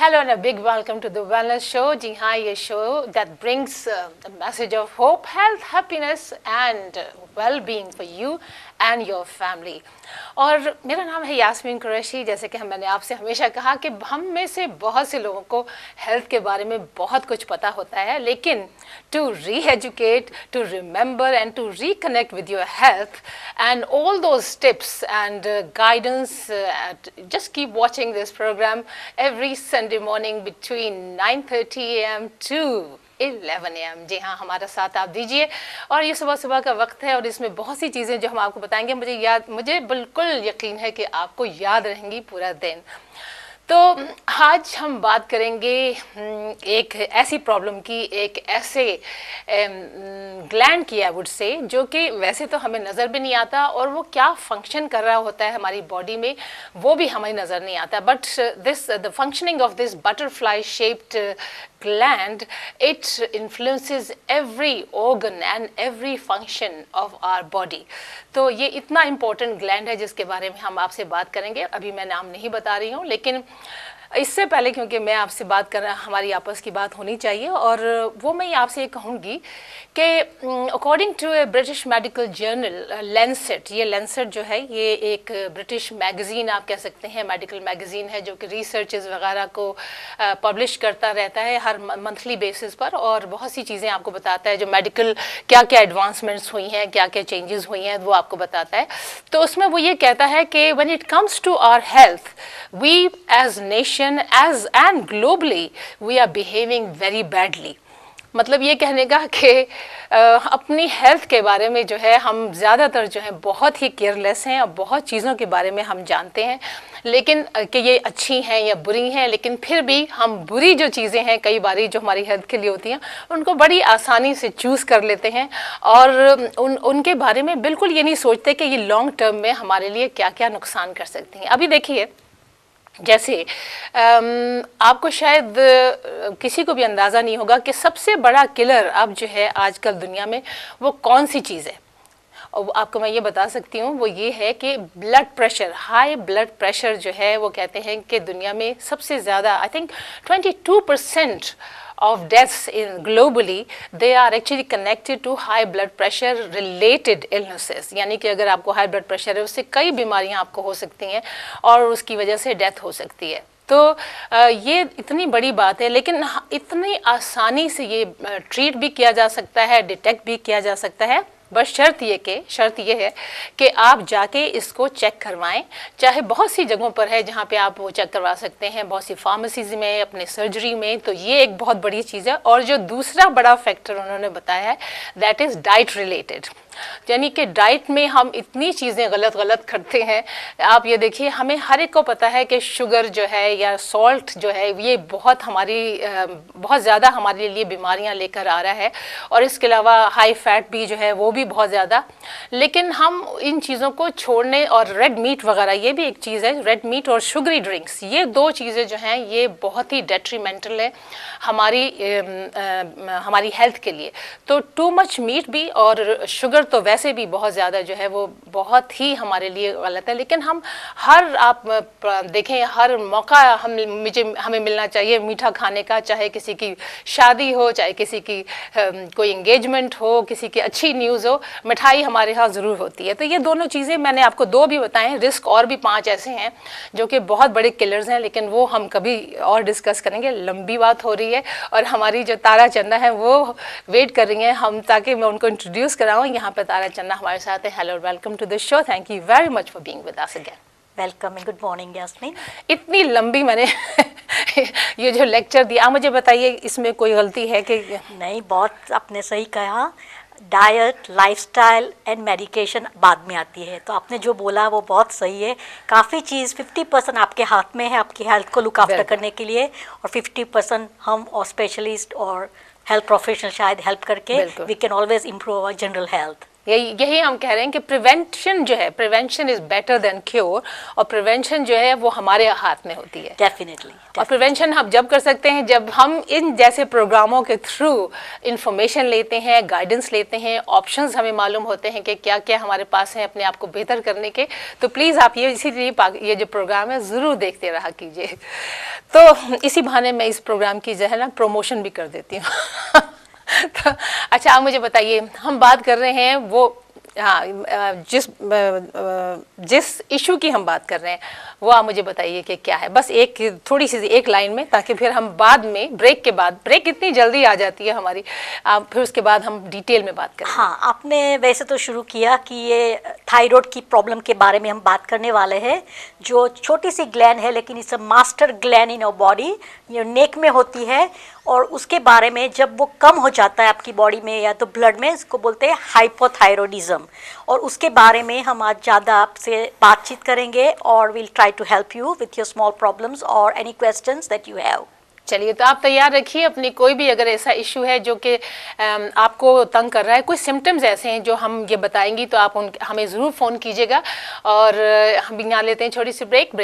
Hello and a big welcome to the Wellness Show. जी हाँ, ये show that brings the message of hope, health, happiness and well-being for you and your family. और मेरा नाम है यास्मीन कुरैशी। जैसे कि मैंने आपसे हमेशा कहा कि हम में से बहुत से लोगों को हेल्थ के बारे में बहुत कुछ पता होता है, लेकिन to re-educate, to remember and to reconnect with your health and all those tips and guidance, just keep watching this program every Sunday morning between 9:30 a.m. to 11 a.m. जी हाँ, हमारा साथ आप दीजिए। और ये सुबह सुबह का वक्त है और इसमें बहुत सी चीज़ें जो हम आपको बताएंगे, मुझे बिल्कुल यकीन है कि आपको याद रहेंगी पूरा दिन। तो आज हम बात करेंगे एक ऐसी प्रॉब्लम की, एक ऐसे ग्लैंड की, आई वुड से, जो कि वैसे तो हमें नज़र भी नहीं आता और वो क्या फंक्शन कर रहा होता है हमारी बॉडी में वो भी हमें नज़र नहीं आता। But the functioning of this butterfly shaped gland, it influences every organ and every function of our body. तो ये इतना important gland है जिसके बारे में हम आपसे बात करेंगे। अभी मैं नाम नहीं बता रही हूँ, लेकिन इससे पहले क्योंकि मैं आपसे बात कर रहा, हमारी आपस की बात होनी चाहिए, और वो मैं आपसे ये कहूँगी कि according to a British medical journal Lancet, ये लैंसेट जो है ये एक ब्रिटिश मैगज़ीन आप कह सकते हैं, मेडिकल मैगज़ीन है जो कि रिसर्चेस वगैरह को पब्लिश करता रहता है हर मंथली बेसिस पर, और बहुत सी चीज़ें आपको बताता है जो मेडिकल क्या क्या एडवांसमेंट्स हुई हैं, क्या क्या चेंजेस हुई हैं, वो आपको बताता है। तो उसमें वो ये कहता है कि when it comes to our health, we as nation as and globally we are behaving very badly. मतलब ये कहने का कि अपनी हेल्थ के बारे में जो है हम ज़्यादातर जो है बहुत ही केयरलेस हैं और बहुत चीज़ों के बारे में हम जानते हैं, लेकिन कि ये अच्छी हैं या बुरी हैं, लेकिन फिर भी हम बुरी जो चीज़ें हैं कई बारी जो हमारी हेल्थ के लिए होती हैं उनको बड़ी आसानी से चूज़ कर लेते हैं और उनके बारे में बिल्कुल ये नहीं सोचते कि ये लॉन्ग टर्म में हमारे लिए क्या क्या नुकसान कर सकती हैं। अभी देखिए, जैसे आपको शायद किसी को भी अंदाज़ा नहीं होगा कि सबसे बड़ा किलर अब जो है आजकल दुनिया में वो कौन सी चीज़ है। और आपको मैं ये बता सकती हूँ, वो ये है कि blood pressure, high blood pressure जो है वो कहते हैं कि दुनिया में सबसे ज़्यादा, I think 22% of deaths in globally they are actually connected to high blood pressure related illnesses. यानी कि अगर आपको हाई ब्लड प्रेशर है उससे कई बीमारियां आपको हो सकती हैं और उसकी वजह से डेथ हो सकती है। तो ये इतनी बड़ी बात है, लेकिन इतनी आसानी से ये ट्रीट भी किया जा सकता है, डिटेक्ट भी किया जा सकता है। बस शर्त ये है कि आप जाके इसको चेक करवाएं। चाहे बहुत सी जगहों पर है जहाँ पे आप वो चेक करवा सकते हैं, बहुत सी फार्मेसीज में, अपने सर्जरी में, तो ये एक बहुत बड़ी चीज़ है। और जो दूसरा बड़ा फैक्टर उन्होंने बताया है, दैट इज़ डाइट रिलेटेड। यानी कि डाइट में हम इतनी चीज़ें गलत करते हैं। आप ये देखिए, हमें हर एक को पता है कि शुगर जो है या सॉल्ट जो है ये बहुत ज़्यादा हमारे लिए बीमारियां लेकर आ रहा है, और इसके अलावा हाई फैट भी जो है वो भी बहुत ज़्यादा। लेकिन हम इन चीज़ों को छोड़ने, और रेड मीट वगैरह ये भी एक चीज़ है, रेड मीट और शुगरी ड्रिंक्स, ये दो चीज़ें जो हैं ये बहुत ही डेट्रीमेंटल है हमारी हेल्थ के लिए। तो टू मच मीट भी और शुगर तो वैसे भी बहुत ज़्यादा जो है वो बहुत ही हमारे लिए गलत है। लेकिन हम आप देखें, हर मौका हमें मिलना चाहिए मीठा खाने का, चाहे किसी की शादी हो, चाहे किसी की कोई एंगेजमेंट हो, किसी की अच्छी न्यूज़ हो, मिठाई हमारे यहाँ ज़रूर होती है। तो ये दोनों चीज़ें मैंने आपको दो भी बताएं। रिस्क और भी 5 ऐसे हैं जो कि बहुत बड़े किलर्स हैं, लेकिन वो हम कभी और डिस्कस करेंगे। लंबी बात हो रही है और हमारी जो तारा चन्ना है वो वेट कर रही हैं हम, ताकि मैं उनको इंट्रोड्यूस कराऊँ। यहाँ पर तारा चन्ना हमारे साथ है। Hello, welcome to this show. Thank you very much for being with us again. Welcome and good morning Yasmin. इतनी लंबी मैंने ये जो लेक्चर दिया, मुझे बताइए इसमें कोई गलती है कि नहीं? बहुत आपने सही कहा। डाइट, लाइफस्टाइल एंड मेडिकेशन बाद में आती है, तो आपने जो बोला वो बहुत सही है। काफ़ी चीज़ 50% आपके हाथ में है आपकी हेल्थ को लुक आफ्टर करने के लिए, और 50% हम और स्पेशलिस्ट और हेल्थ प्रोफेशनल शायद हेल्प करके we can always improve our general health. यही हम कह रहे हैं कि प्रिवेंशन जो है, prevention is better than cure, और प्रिवेंशन जो है वो हमारे हाथ में होती है। डेफिनेटली। और प्रिवेंशन हम जब कर सकते हैं जब हम इन जैसे प्रोग्रामों के थ्रू इंफॉर्मेशन लेते हैं, गाइडेंस लेते हैं, ऑप्शंस हमें मालूम होते हैं कि क्या क्या हमारे पास है अपने आप को बेहतर करने के। तो प्लीज़ आप ये इसीलिए ये जो प्रोग्राम है ज़रूर देखते रहा कीजिए। तो इसी बहाने मैं इस प्रोग्राम की जो है ना प्रमोशन भी कर देती हूँ। तो अच्छा, आप मुझे बताइए, हम बात कर रहे हैं वो, हाँ, जिस इशू की हम बात कर रहे हैं वो आप मुझे बताइए कि क्या है, बस एक थोड़ी सी एक लाइन में, ताकि फिर हम बाद में ब्रेक के बाद, ब्रेक इतनी जल्दी आ जाती है हमारी, फिर उसके बाद हम डिटेल में बात करें। हाँ, आपने वैसे तो शुरू किया कि ये थायराइड की प्रॉब्लम के बारे में हम बात करने वाले हैं, जो छोटी सी ग्लैंड है लेकिन it's a master gland in our body, ये नेक में होती है, और उसके बारे में जब वो कम हो जाता है आपकी बॉडी में या तो ब्लड में, इसको बोलते हैं हाइपोथायरॉयडिज्म, और उसके बारे में हम आज ज़्यादा आपसे बातचीत करेंगे, और will try to help you with your small problems और any questions that you have. चलिए, तो आप तैयार रखिए अपनी, कोई भी अगर ऐसा इशू है जो कि आपको तंग कर रहा है, कोई सिम्टम्स ऐसे हैं जो हम ये बताएंगी, तो आप हमें ज़रूर फ़ोन कीजिएगा। और हम यहाँ लेते हैं छोटी सी ब्रेक।